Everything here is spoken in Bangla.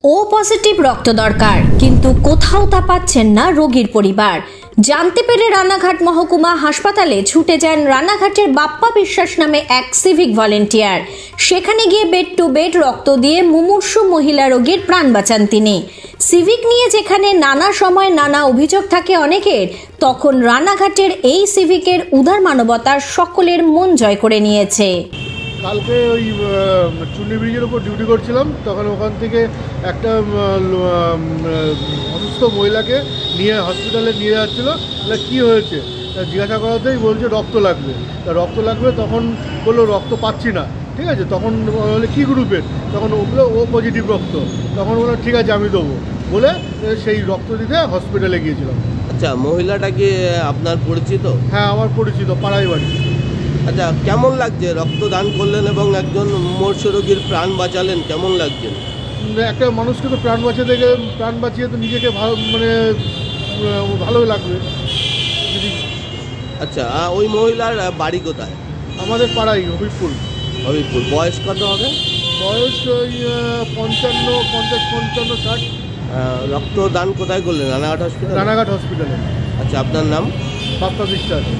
ও পজিটিভ রক্ত দরকার, কিন্তু কোথাও তা পাচ্ছেন না রোগীর পরিবার। জানতে পেরে রানাঘাট মহকুমা হাসপাতালে ছুটে যান রানাঘাটের বাপ্পা বিশ্বাস নামে এক সিভিক ভলেন্টিয়ার। সেখানে গিয়ে বেড টু বেড রক্ত দিয়ে মুমূর্ষু মহিলা রোগীর প্রাণ বাঁচান তিনি। সিভিক নিয়ে যেখানে নানা সময় নানা অভিযোগ থাকে অনেকের, তখন রানাঘাটের এই সিভিকের উদার মানবতার সকলের মন জয় করে নিয়েছে। কালকে ওই চুন্নি ব্রিজের উপর ডিউটি করছিলাম, তখন ওখান থেকে একটা অসুস্থ মহিলাকে নিয়ে হসপিটালে নিয়ে যাচ্ছিলো। কী হয়েছে জিজ্ঞাসা করাতেই বলছে রক্ত লাগবে। রক্ত লাগবে তখন বললো রক্ত পাচ্ছি না, ঠিক আছে। তখন বলে কী গ্রুপের, তখন ওগুলো ও পজিটিভ রক্ত। তখন বললো ঠিক আছে আমি দেবো বলে সেই রক্ত দিতে হসপিটালে গিয়েছিলাম। আচ্ছা, মহিলাটা কি আপনার পরিচিত? হ্যাঁ, আমার পরিচিত, পাড়াই বাড়ি। আচ্ছা, কেমন লাগছে রক্তদান করলেন এবং একজন মুমূর্ষু রোগীর প্রাণ বাঁচালেন, কেমন লাগছে? একটা মানুষকে তো প্রাণ বাঁচিয়ে তো নিজেকে ভালোই লাগবে। আচ্ছা, ওই মহিলার বাড়ি কোথায়? আমাদের পাড়াই হবিবপুর। বয়স কত হবে? বয়স ওই 50-55-60। রক্তদান কোথায় করলেন? রানাঘাট হসপিটালে। আচ্ছা, আপনার নাম? বাপ্পা বিশ্বাস।